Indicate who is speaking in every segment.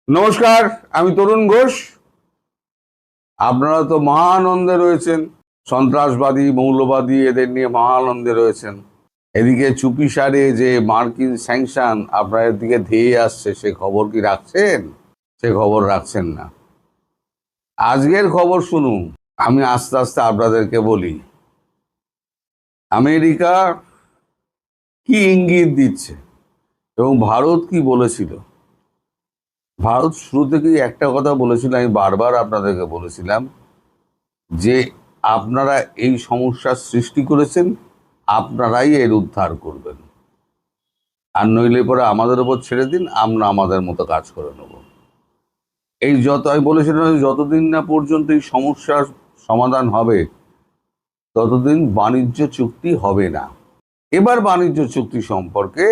Speaker 1: নমস্কার, আমি তরুণ ঘোষ। আপনারা তো মহা আনন্দে রয়েছেন, সন্ত্রাসবাদী মৌলবাদী এদের নিয়ে মহা আনন্দে রয়েছেন। এদিকে চুপিসারে যে মার্কিন স্যাংশন আপনাদের দিকে ধেয়ে আসছে, সে খবর কি রাখছেন? সে খবর রাখছেন না। আজকের খবর শুনুন, আমি আস্তে আস্তে আপনাদেরকে বলি। আমেরিকা কি ইঙ্গিত দিচ্ছে এবং ভারত কি বলেছিল। ভারত শুরু থেকেই একটা কথা বলেছিল, আমি বারবার আপনাদেরকে বলেছিলাম যে আপনারা এই সমস্যার সৃষ্টি করেছেন, আপনারাই এর উদ্ধার করবেন, আর নইলে পরে আমাদের উপর ছেড়ে দিন, আমরা আমাদের মতো কাজ করে নেব। এই আমি বলেছিলাম, যতদিন না পর্যন্ত এই সমস্যার সমাধান হবে ততদিন বাণিজ্য চুক্তি হবে না। এবার বাণিজ্য চুক্তি সম্পর্কে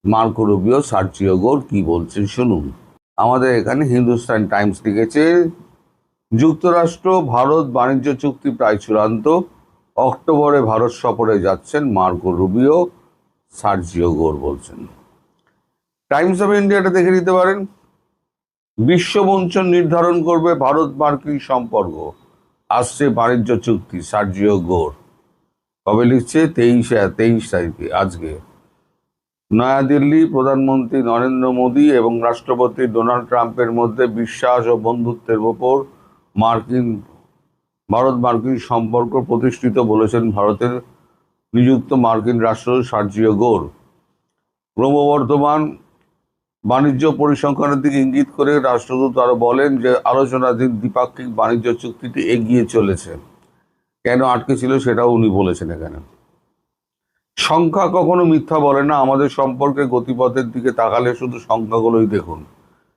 Speaker 1: মার্কো রুবিও, সার্জিও গোর কি বলছেন শুনুন। আমাদের এখানে হিন্দুস্তান টাইমস লিখেছে, যুক্তরাষ্ট্র ভারত বাণিজ্য চুক্তি প্রায় চূড়ান্ত, অক্টোবরে ভারত সফরে যাচ্ছেন মার্কো রুবিও, সার্জিও গোর বলছেন। টাইমস অফ ইন্ডিয়াটা দেখে নিতে পারেন। বিশ্বমঞ্চ নির্ধারণ করবে ভারত মার্কিন সম্পর্ক, আসছে বাণিজ্য চুক্তি, সার্জিও গোর। কবে লিখছে? 23 তারিখে, আজকে। নয়াদিল্লি, প্রধানমন্ত্রী নরেন্দ্র মোদী এবং রাষ্ট্রপতি ডোনাল্ড ট্রাম্পের মধ্যে বিশ্বাস ও বন্ধুত্বের ওপর ভারত মার্কিন সম্পর্ক প্রতিষ্ঠিত, বলেছেন ভারতের নিযুক্ত মার্কিন রাষ্ট্রদূত সার্জিও গোর। ক্রমবর্ধমান বাণিজ্য পরিসংখ্যানের দিকে ইঙ্গিত করে রাষ্ট্রদূত আরো বলেন যে আলোচনাধীন দ্বিপাক্ষিক বাণিজ্য চুক্তিটি এগিয়ে চলেছে। কেন আটকে ছিল সেটাও উনি বলেছেন এখানে। সংখ্যা কখনো মিথ্যা বলে না, আমাদের সম্পর্কে গতিপথের দিকে তাকালে শুধু সংখ্যাগুলোই দেখুন।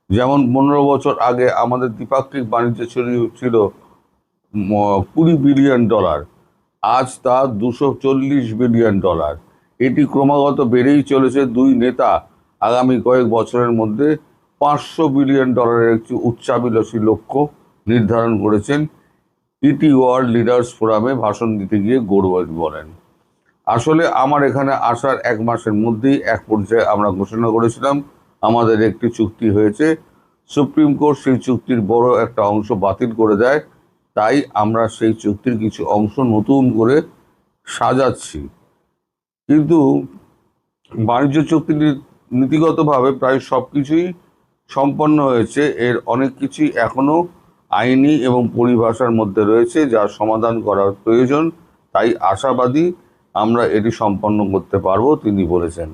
Speaker 1: যেমন 15 বছর আগে আমাদের দ্বিপাক্ষিক বাণিজ্য ছিল $20 বিলিয়ন, আজ তা $240 বিলিয়ন। এটি ক্রমাগত বেড়েই চলেছে। দুই নেতা আগামী কয়েক বছরের মধ্যে $500 বিলিয়ন একটি উচ্চাভিলাষী লক্ষ্য নির্ধারণ করেছেন। ইটি ওয়ার্ল্ড লিডার্স ফোরামে ভাষণ দিতে গিয়ে গৌরব বলেন, আসলে আমার এখানে আসার 1 মাসের মধ্যেই এক পর্যায়ে আমরা ঘোষণা করেছিলাম আমাদের একটি চুক্তি হয়েছে। সুপ্রিম কোর্ট সেই চুক্তির বড় একটা অংশ বাতিল করে দেয়, তাই আমরা সেই চুক্তির কিছু অংশ নতুন করে সাজাচ্ছি। কিন্তু বাণিজ্য চুক্তি নীতিগতভাবে প্রায় সব কিছুই সম্পন্ন হয়েছে, এর অনেক কিছুই এখনো আইনি এবং পরিভাষার মধ্যে রয়েছে, যা সমাধান করার প্রয়োজন। তাই আশাবাদী আমরা এটি সম্পন্ন করতে পারবো, তিনি বলেছেন।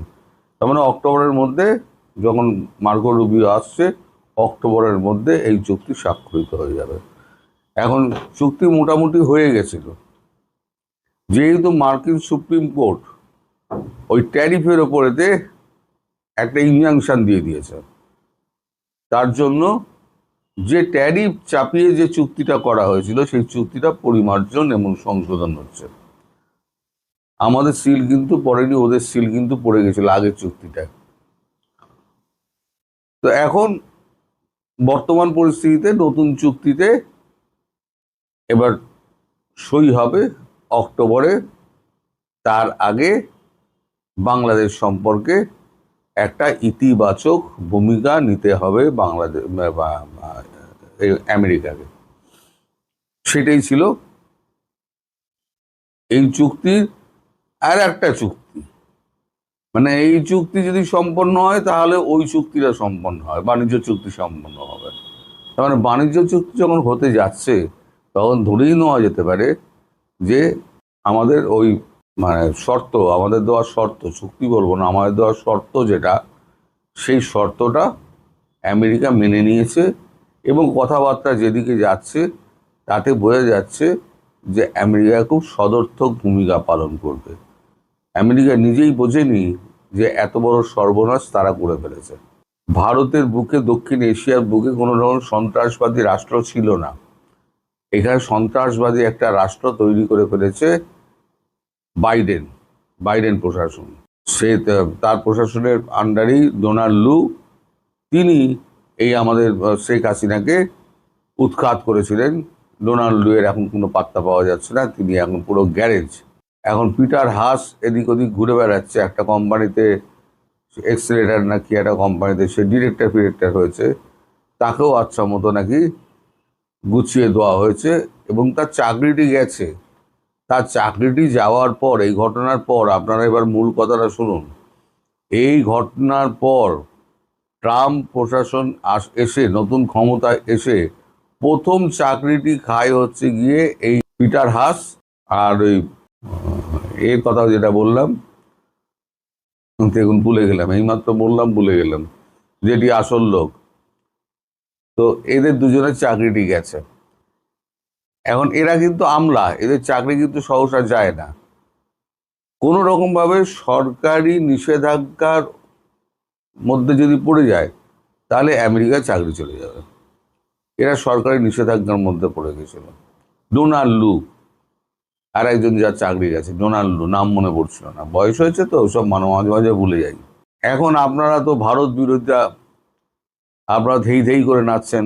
Speaker 1: তার মানে অক্টোবরের মধ্যে, যখন মার্কো রুবিও আসছে, অক্টোবরের মধ্যে এই চুক্তি স্বাক্ষরিত হয়ে যাবে। এখন চুক্তি মোটামুটি হয়ে গেছিল, যেহেতু মার্কিন সুপ্রিম কোর্ট ওই ট্যারিফের ওপরেতে একটা ইনজাংশন দিয়ে দিয়েছে, তার জন্য যে ট্যারিফ চাপিয়ে যে চুক্তিটা করা হয়েছিল সেই চুক্তিটা পরিমার্জন এবং সংশোধন হচ্ছে। আমাদের সিল কিন্তু পড়েনি, ওদের সিল কিন্তু পড়ে গেছিল আগের চুক্তিটা। তো এখন বর্তমান পরিস্থিতিতে নতুন চুক্তিতে এবার সই হবে অক্টোবরে। তার আগে বাংলাদেশ সম্পর্কে একটা ইতিবাচক ভূমিকা নিতে হবে বাংলাদেশ বা আমেরিকাকে। সেটাই ছিল এই চুক্তির আর একটা চুক্তি। মানে এই চুক্তি যদি সম্পন্ন হয় তাহলে ওই চুক্তিটা সম্পন্ন হয়, বাণিজ্য চুক্তি সম্পন্ন হবে। তার মানে বাণিজ্য চুক্তি যখন হতে যাচ্ছে তখন ধরেই নেওয়া যেতে পারে যে আমাদের ওই শর্ত, আমাদের দেওয়ার শর্ত, চুক্তি বলবো না, আমাদের দেওয়ার শর্ত যেটা, সেই শর্তটা আমেরিকা মেনে নিয়েছে। এবং কথাবার্তা যেদিকে যাচ্ছে তাতে বোঝা যাচ্ছে যে আমেরিকা খুব সদর্থক ভূমিকা পালন করবে। আমেরিকা নিজেই বোঝেনি যে এত বড় সর্বনাশ তারা করে ফেলেছে। ভারতের বুকে, দক্ষিণ এশিয়ার বুকে কোনো রকম সন্ত্রাসবাদী রাষ্ট্র ছিল না। এখানে সন্ত্রাসবাদী একটা রাষ্ট্র তৈরি করে ফেলেছে বাইডেন প্রশাসন। তার প্রশাসনের আন্ডারেই ডোনাল্ড লু, তিনি এই আমাদের শেখ হাসিনাকে উৎখাত করেছিলেন। ডোনাল্ড লু এর এখন কোনো পাত্তা পাওয়া যাচ্ছে না, তিনি এখন পুরো গ্যারেজ। এখন পিটার হাস এদিক ওদিক ঘুরে বেড়াচ্ছে, একটা কোম্পানিতে এক্সেলেটার নাকি একটা কোম্পানিতে সে ডিরেক্টর হয়েছে, তাকেও আচ্ছা মতো নাকি গুছিয়ে দেওয়া হয়েছে এবং তার চাকরিটি গেছে। তার চাকরিটি যাওয়ার পর, এই ঘটনার পর, আপনারা এবার মূল কথাটা শুনুন, এই ঘটনার পর ট্রাম্প প্রশাসন এসে, নতুন ক্ষমতায় এসে প্রথম চাকরিটি খায় হচ্ছে গিয়ে এই পিটার হাস আর ওই এর কথা যেটা বললাম, দেখুন ভুলে গেলাম, এইমাত্র বললাম ভুলে গেলাম, যেটি আসল লোক। তো এদের দুজনের চাকরিটি গেছে। এখন এরা কিন্তু আমলা, এদের চাকরি কিন্তু সহসা যায় না। কোনো রকম ভাবে সরকারি নিষেধাজ্ঞার মধ্যে যদি পড়ে যায় তাহলে আমেরিকায় চাকরি চলে যাবে। এরা সরকারি নিষেধাজ্ঞার মধ্যে পড়ে গেছিল। ডোনাল্ড লু আর একজন যার চাকরি গেছে, ডোনাল্ড লু, নাম মনে পড়ছিল না, বয়স হয়েছে তো সব মাঝে মাঝে ভুলে যাই। এখন আপনারা তো ভারত বিরোধিতা, আপনারা ধেই ধেই করে নাচছেন,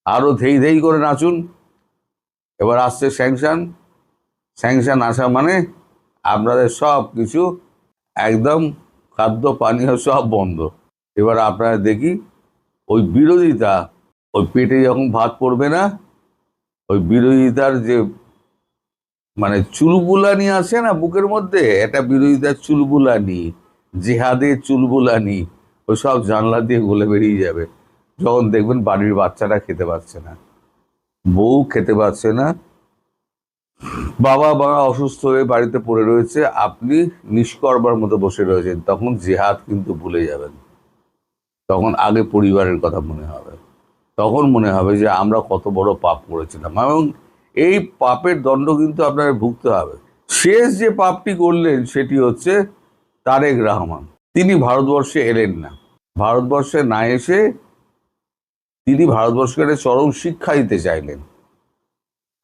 Speaker 1: আরো ধেই ধেই করে নাচুন। এবার আসছে স্যাংশন। স্যাংশন আসা মানে আপনাদের সব কিছু একদম, খাদ্য পানীয় সব বন্ধ। এবার আপনারা দেখি ওই বিরোধিতা, ওই পেটে যখন ভাত পড়বে না, ওই বিরোধিতার যে মানে চুলবুলানি আছে না বুকের মধ্যে, এটা বিরোধিতার চুলবুলানি, জেহাদের চুলবুলানি, ওই সব জানলা দিয়ে গলে বেরিয়ে যাবে যখন দেখবেন বাড়ির বাচ্চাটা খেতে পারছে না, বউ খেতে পারছে না, বাবা অসুস্থ হয়ে বাড়িতে পড়ে রয়েছে, আপনি নিষ্কর্মার মতো বসে রয়েছেন, তখন জেহাদ কিন্তু ভুলে যাবেন। তখন আগে পরিবারের কথা মনে হবে, তখন মনে হবে যে আমরা কত বড় পাপ করেছিলাম এবং এই পাপের দণ্ড কিন্তু আপনার ভুগতে হবে। শেষ যে পাপটি করলেন সেটি হচ্ছে তারেক রহমান। তিনি ভারতবর্ষে এলেন না। ভারতবর্ষে না এসে তিনি ভারতবর্ষকে চরম শিক্ষা দিতে চাইলেন।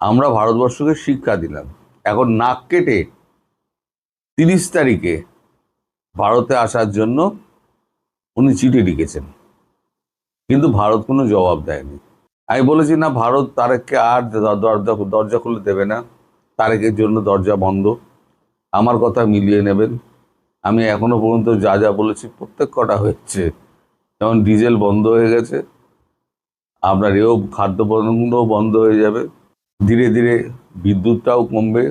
Speaker 1: আমরা ভারতবর্ষকে শিক্ষা দিলাম। এখন নাক কেটে 30 তারিখে ভারতে আসার জন্য উনি চিঠি লিখেছেন, কিন্তু ভারত কোনো জবাব দেয়নি। আমি বলেছি না, ভারত তারেককে আর দরজা খুলে দেবে না, তারেকের জন্য দরজা বন্ধ। আমার কথা মিলিয়ে নেবেন, আমি এখনো পর্যন্ত যা যা বলেছি প্রত্যেক কটা হচ্ছে। যেমন ডিজেল বন্ধ হয়ে গেছে, আপনার এও খাদ্য পণ্যগুলোও বন্ধ হয়ে যাবে, ধীরে ধীরে বিদ্যুৎটাও কমবে।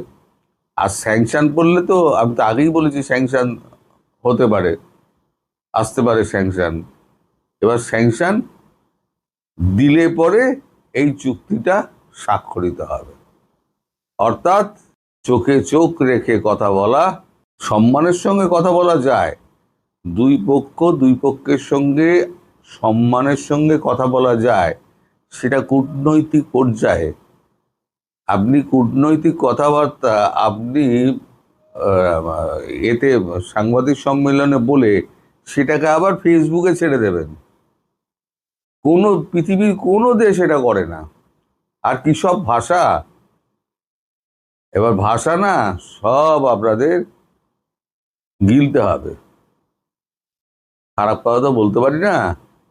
Speaker 1: আর স্যাংশন পড়লে তো আমি তো আগেই বলেছি স্যাংশন হতে পারে, আসতে পারে স্যাংশন। এবার স্যাংশন দিলে পরে এই চুক্তিটা স্বাক্ষরিত হবে। অর্থাৎ চোখে চোখ রেখে কথা বলা, সম্মানের সঙ্গে কথা বলা যায়, দুই পক্ষের সঙ্গে সম্মানের সঙ্গে কথা বলা যায়, সেটা কূটনৈতিক পর্যায়ে। আপনি কূটনৈতিক কথাবার্তা আপনি এতে সাংবাদিক সম্মেলনে বলে সেটাকে আবার ফেসবুকে ছেড়ে দেবেন, কোনো পৃথিবীর কোনো দেশ এটা করে না। আর কি সব ভাষা, এবার ভাষা না সব আপনাদের গিলতে হবে। খারাপ কথা তো বলতে পারি না,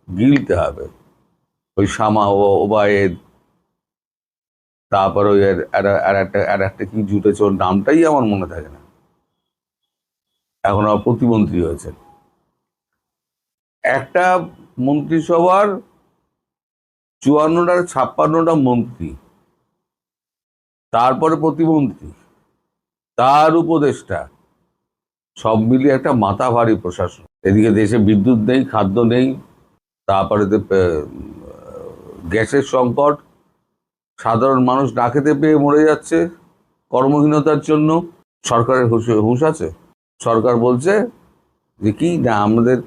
Speaker 1: গিলতে হবে। ওই শামা ওবায়েদ, তারপর ওই আর একটা কি জুটেছে, ওর নামটাই আমার মনে থাকে না, এখন আমার প্রতিমন্ত্রী হয়েছে। একটা মন্ত্রিসভার 54টা 56টা মন্ত্রী, তারপরে প্রতিমন্ত্রী, তার উপদেষ্টা, সব মিলিয়ে একটা মাথা ভারী প্রশাসন। এদিকে দেশে বিদ্যুৎ নেই, খাদ্য নেই, তারপরে গ্যাসের সংকট, সাধারণ মানুষ না খেতে পেয়ে মরে যাচ্ছে কর্মহীনতার জন্য। সরকারের হুঁশ আছে? সরকার বলছে যে কি না, আমাদের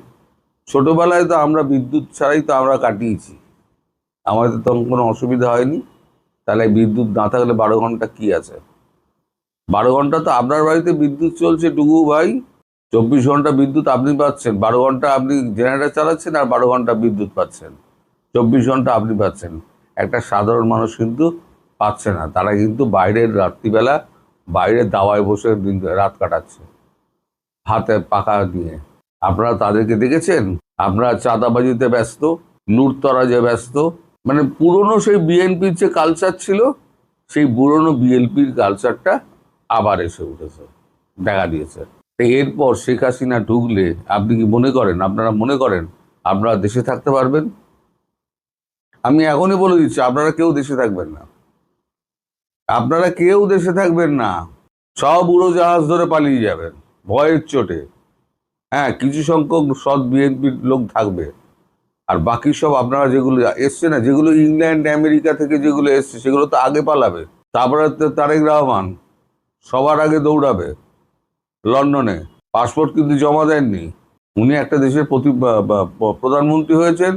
Speaker 1: ছোটবেলায় তো আমরা বিদ্যুৎ ছাড়াই তো আমরা কাটিয়েছি, আমাদের তখন কোনো অসুবিধা হয়নি। তাহলে বিদ্যুৎ না থাকলে 12 ঘন্টা কি আছে? 12 ঘন্টা তো আপনার বাড়িতে বিদ্যুৎ চলছে টুকু ভাই, 24 ঘন্টা বিদ্যুৎ আপনি পাচ্ছেন, 12 ঘন্টা আপনি জেনারেটর চালাচ্ছেন আর 12 ঘন্টা বিদ্যুৎ পাচ্ছেন, 24 ঘন্টা আপনি পাচ্ছেন। একটা সাধারণ মানুষ কিন্তু পাচ্ছে না, তারা কিন্তু বাইরের রাত্রিবেলা বাইরে দাওয়ায় বসে রাত কাটাচ্ছে হাতে পাখা নিয়ে। আপনারা তাদেরকে দেখেছেন? আপনারা চাঁদাবাজিতে ব্যস্ত, লুটতরাজে ব্যস্ত, মানে পুরনো সেই বিএনপির যে কালচার ছিল, সেই পুরনো বিএনপির কালচারটা আবার এসে উঠেছে, দেখা দিয়েছে। এরপর শেখ হাসিনা ঢুকলে আপনি কি মনে করেন, আপনারা মনে করেন আপনারা দেশে থাকতে পারবেন? আমি এখনই বলে দিচ্ছি, আপনারা কেউ দেশে থাকবেন না, আপনারা কেউ দেশে থাকবেন না। সব উড়োজাহাজ ধরে পালিয়ে যাবেন ভয়ের চোটে। হ্যাঁ, কিছু সংখ্যক সৎ বিএনপির লোক থাকবে, আর বাকি সব আপনারা যেগুলো এসছে না, যেগুলো ইংল্যান্ড আমেরিকা থেকে যেগুলো এসছে সেগুলো তো আগে পালাবে। তারপরে তো তারেক রহমান সবার আগে দৌড়াবে লন্ডনে। পাসপোর্ট কিন্তু জমা দেননি। উনি একটা দেশের প্রধানমন্ত্রী হয়েছেন,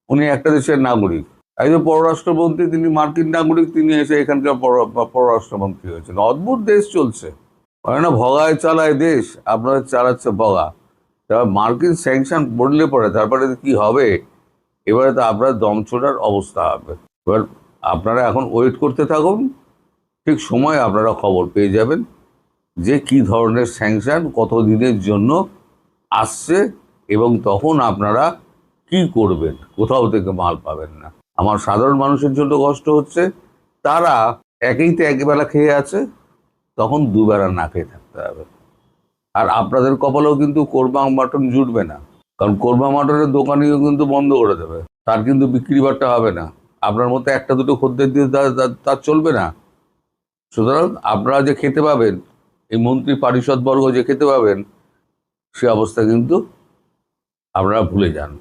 Speaker 1: উনি একটা দেশের নাগরিক। একজন পররাষ্ট্রমন্ত্রী, তিনি মার্কিন নাগরিক, তিনি এসে এখানকার পররাষ্ট্রমন্ত্রী হয়েছেন। অদ্ভুত দেশ চলছে, হয় না ভগায় চালায় দেশ, আপনারা চালাচ্ছে ভগা। তারপর মার্কিন স্যাংশন পড়লে পরে তারপরে কি হবে, এবারে তো আপনার দম ছোটার অবস্থা হবে। এবার আপনারা এখন ওয়েট করতে থাকুন, ঠিক সময় আপনারা খবর পেয়ে যাবেন যে কি ধরনের স্যাংশন কত দিনের জন্য আসছে, এবং তখন আপনারা কি করবেন, কোথাও থেকে মাল পাবেন না। আমার সাধারণ মানুষের জন্য কষ্ট হচ্ছে, তারা একেই তো একবেলা খেয়ে আছে, তখন দুবেলা না খেয়ে থাকতে হবে। আর আপনাদের কপালেও কিন্তু কোরমা মাটন জুটবে না, কারণ কোরমা মাটনের দোকানিও কিন্তু বন্ধ করে দেবে, তার কিন্তু বিক্রি বাট্টা হবে না। আপনার মতো একটা দুটো খদ্দের দিয়ে তার চলবে না। সুতরাং আপনারা যে খেতে পাবেন, এই মন্ত্রী পারিষদবর্গ যে খেতে পাবেন, সে অবস্থা কিন্তু আপনারা ভুলে যান।